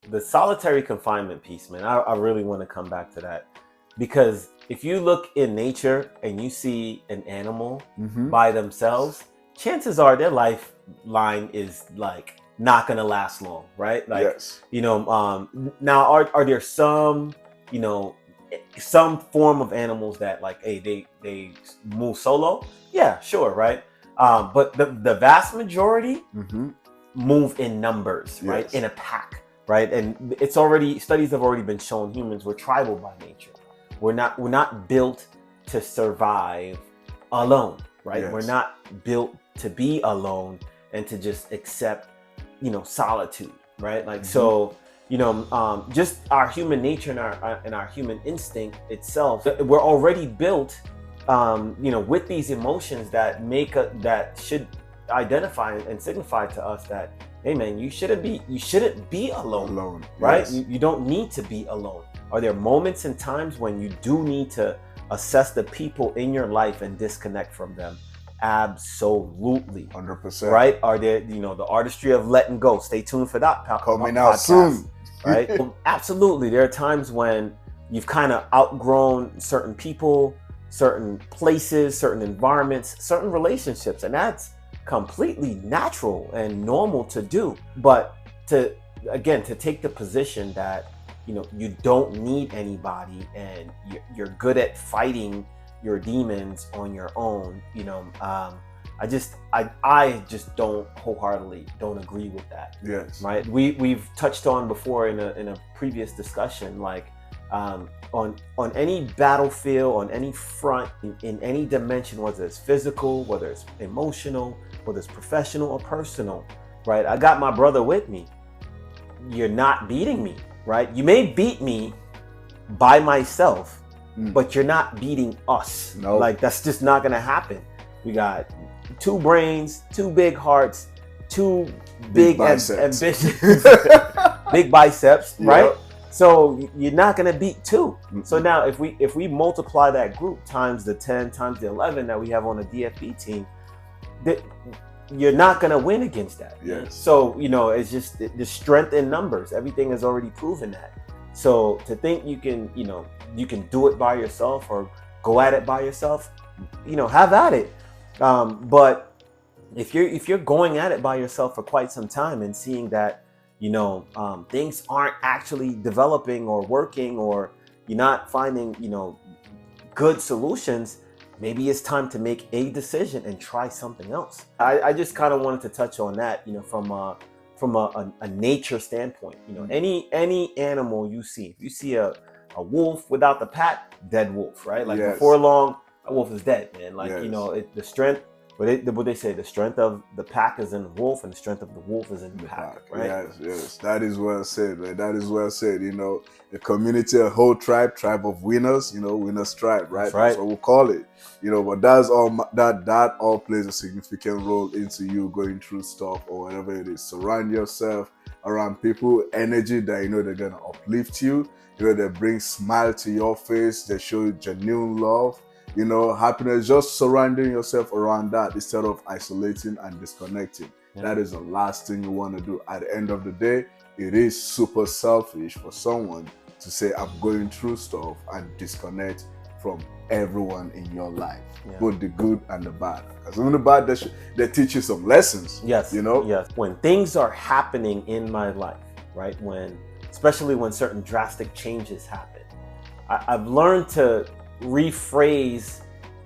the solitary confinement piece, man, I really want to come back to that, because if you look in nature and you see an animal by themselves, chances are their lifeline is like not gonna last long, right? Like, Yes. you know, now are there some, you know, some form of animals that like, hey, they move solo? Yeah, sure, right? But the vast majority move in numbers, right? Yes. In a pack, right? And studies have already been shown humans, we're tribal by nature. We're not built to survive alone, right? Yes. We're not built to be alone and to just accept, you know, solitude, right? Like, so, you know, just our human nature and our human instinct itself, we're already built, you know, with these emotions that that should identify and signify to us that, hey man, you shouldn't be alone, right? Yes. You don't need to be alone. Are there moments and times when you do need to assess the people in your life and disconnect from them? Absolutely. 100%. Right? Are there, you know, the artistry of letting go? Stay tuned for that. Coming out soon. Right? Absolutely. There are times when you've kind of outgrown certain people, certain places, certain environments, certain relationships, and that's completely natural and normal to do. But to take the position that, you know, you don't need anybody and you're good at fighting your demons on your own, you know, I just don't wholeheartedly don't agree with that. Yes. Right. We've touched on before in a previous discussion, like, on any battlefield, on any front, in any dimension, whether it's physical, whether it's emotional, whether it's professional or personal, right? I got my brother with me. You're not beating me, right? You may beat me by myself, but you're not beating us. No. Like, that's just not gonna happen. We got two brains, two big hearts, two big biceps. ambitions, big biceps, right? Yep. So you're not gonna beat two. So now if we multiply that group times the 10 times the 11 that we have on the DFB team, you're not gonna win against that. Yes. So, you know, it's just the strength in numbers. Everything has already proven that. So to think you can do it by yourself or go at it by yourself, you know, have at it. But if you're going at it by yourself for quite some time and seeing that, you know, things aren't actually developing or working, or you're not finding, you know, good solutions, maybe it's time to make a decision and try something else. I just kind of wanted to touch on that, you know, from a nature standpoint. You know, any animal you see, if you see a wolf without the pack, dead wolf, right? Like, before long, a wolf is dead, man. Like, you know, the strength. What they say, the strength of the pack is in the wolf, and the strength of the wolf is in the pack, right? Yes, that is well said, man. That is well said. You know, a community, a whole tribe of winners. You know, winners tribe, right? That's what we'll call it. You know, but that's all. That all plays a significant role into you going through stuff or whatever it is. Surround yourself around people, energy that you know they're gonna uplift you. You know, they bring smile to your face. They show you genuine love. You know, happiness, just surrounding yourself around that instead of isolating and disconnecting. Yeah. That is the last thing you want to do. At the end of the day, it is super selfish for someone to say, I'm going through stuff, and disconnect from everyone in your life, both the good and the bad. Because even the bad, they teach you some lessons. Yes. You know? Yes. When things are happening in my life, right? Especially when certain drastic changes happen, I've learned to rephrase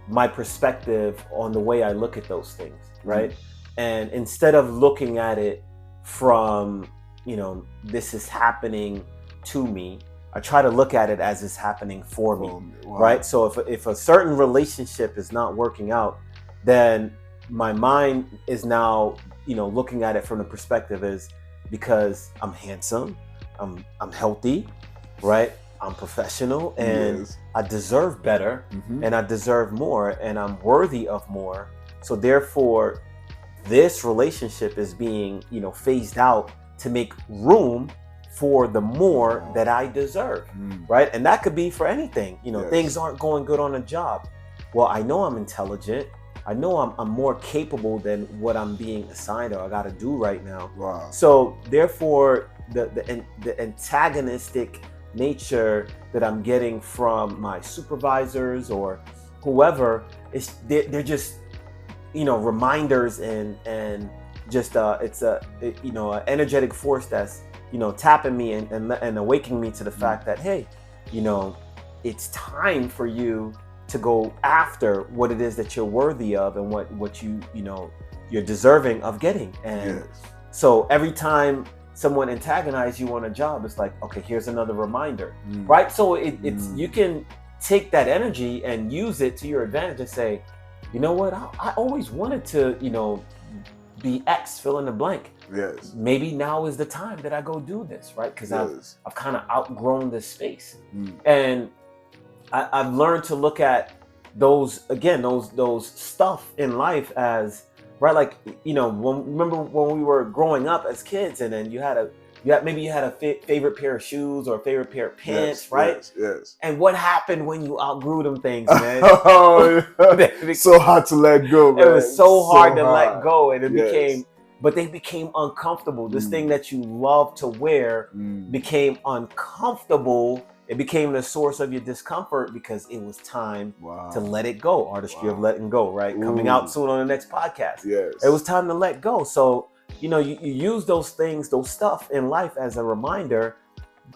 my perspective on the way I look at those things, right? And instead of looking at it from, you know, this is happening to me, I try to look at it as it's happening for me, right? So if a certain relationship is not working out, then my mind is now, you know, looking at it from the perspective is because I'm handsome, I'm healthy, right? I'm professional, and I deserve better, and I deserve more, and I'm worthy of more. So therefore, this relationship is being, you know, phased out to make room for the more that I deserve, right? And that could be for anything. You know, things aren't going good on a job. Well, I know I'm intelligent. I know I'm more capable than what I'm being assigned or I got to do right now. Wow. So therefore, the antagonistic nature that I'm getting from my supervisors or whoever, they're just, you know, reminders and just it's a you know, an energetic force that's, you know, tapping me and awakening me to the fact that, hey, you know, it's time for you to go after what it is that you're worthy of and what you know you're deserving of getting. And so every time someone antagonizes you on a job, it's like, okay, here's another reminder, right? So it's you can take that energy and use it to your advantage and say, you know what, I always wanted to, you know, be X, fill in the blank. Yes. Maybe now is the time that I go do this, right? Because I've kind of outgrown this space, and I've learned to look at those stuff in life as, right, like, you know, remember when we were growing up as kids, and then you had a favorite pair of shoes or a favorite pair of pants, right? Yes. And what happened when you outgrew them things, man? So hard to let go, man. It was so hard to let go, and they became uncomfortable. This thing that you love to wear became uncomfortable. It became the source of your discomfort because it was time to let it go. Artistry of letting go, right? Coming out soon on the next podcast. Yes. It was time to let go. So, you know, you use those things, those stuff in life as a reminder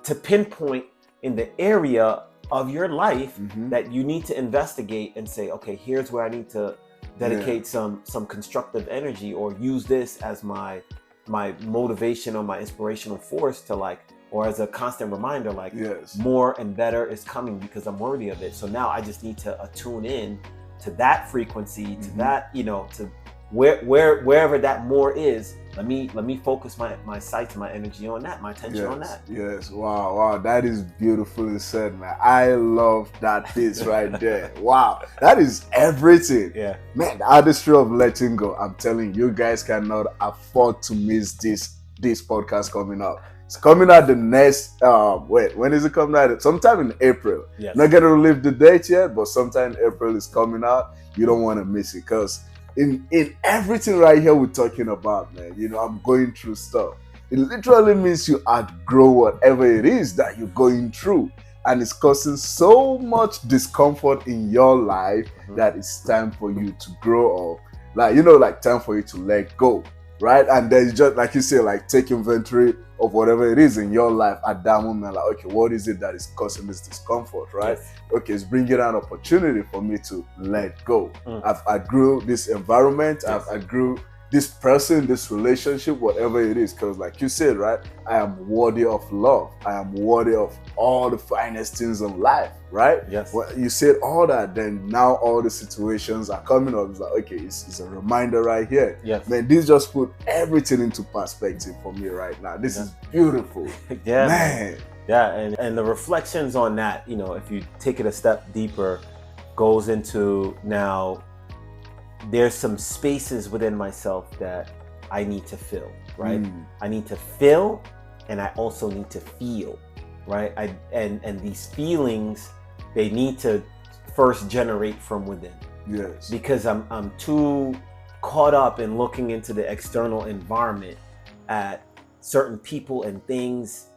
to pinpoint in the area of your life that you need to investigate and say, okay, here's where I need to dedicate some constructive energy, or use this as my motivation or my inspirational force to, like, or as a constant reminder, like, more and better is coming because I'm worthy of it. So now I just need to attune in to that frequency, to that, you know, to wherever that more is. Let me focus my sights, my energy on that, my attention on that. Yes. Wow. That is beautifully said, man. I love that piece right there. Wow. That is everything. Yeah. Man, the artistry of letting go. I'm telling you, guys cannot afford to miss this podcast coming up. It's coming out the next, when is it coming out? Sometime in April. Yes. Not going to leave the date yet, but sometime in April is coming out. You don't want to miss it, because in everything right here we're talking about, man, you know, I'm going through stuff. It literally means you outgrow whatever it is that you're going through. And it's causing so much discomfort in your life that it's time for you to grow up. Like, you know, like time for you to let go. Right? And then you just, like you say, like, take inventory of whatever it is in your life at that moment. Like, okay, what is it that is causing this discomfort, right? Yes. Okay, it's bringing an opportunity for me to let go. I've outgrew this environment. I've outgrew this person, this relationship, whatever it is. Because like you said, right, I am worthy of love. I am worthy of all the finest things in life, right? Yes. Well, you said all that, then now all the situations are coming up. It's like, okay, it's a reminder right here. Yes. Man, this just put everything into perspective for me right now. This is beautiful. Yeah, man. Yeah, and the reflections on that, you know, if you take it a step deeper, goes into now there's some spaces within myself that I need to fill, right? I need to fill, and I also need to feel, right? And these feelings, they need to first generate from within. Yes. Because I'm too caught up in looking into the external environment at certain people and things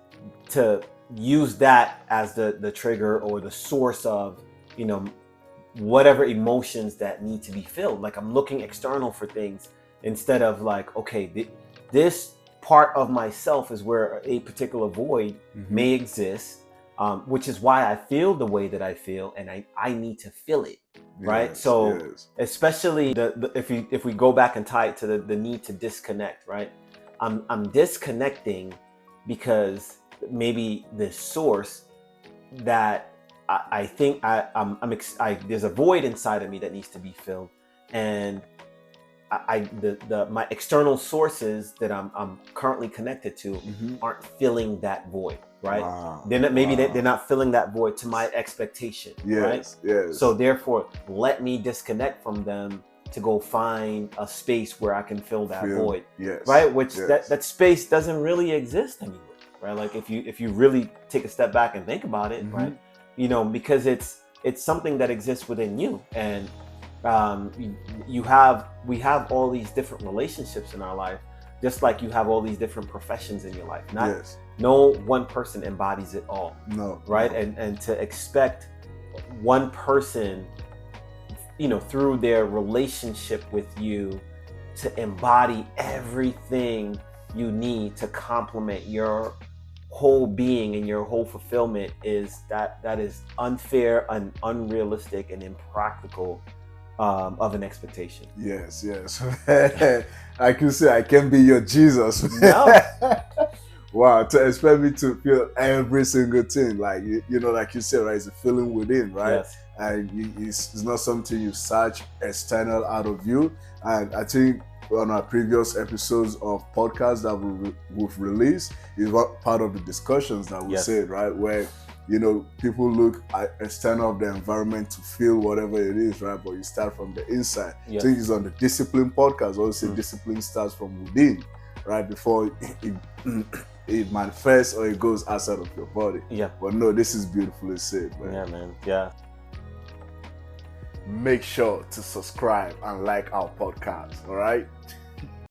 to use that as the trigger or the source of, you know, whatever emotions that need to be filled. Like, I'm looking external for things instead of like, okay, this part of myself is where a particular void may exist, which is why I feel the way that I feel, and I need to fill it, right? So especially if we go back and tie it to the need to disconnect, right? I'm disconnecting because maybe the source that I think there's a void inside of me that needs to be filled, and my external sources that I'm currently connected to aren't filling that void, right? Wow. They're not filling that void to my expectation, right? Yes. So therefore, let me disconnect from them to go find a space where I can fill that void, right? Which that space doesn't really exist anymore, right? Like if you really take a step back and think about it, right? You know, because it's something that exists within you, and we have all these different relationships in our life, just like you have all these different professions in your life. no one person embodies it all. No. Right. No. And to expect one person, through their relationship with you to embody everything you need to complement your whole being and your whole fulfillment is unfair and unrealistic and impractical of an expectation. Yes. Like you say, I can be your Jesus. No. Wow, to expect me to feel every single thing, like like you said, right? It's a feeling within, right? Yes. And it's not something you search external out of you. And I think on our previous episodes of podcasts that we've released is what part of the discussions that we said, right? Where people look at external of the environment to feel whatever it is, right? But you start from the inside. Yes. I think it's on the discipline podcast. Also, discipline starts from within, right? Before it manifests or it goes outside of your body. Yeah. But no, this is beautifully said, man. Yeah, man. Yeah. Make sure to subscribe and like our podcast, all right?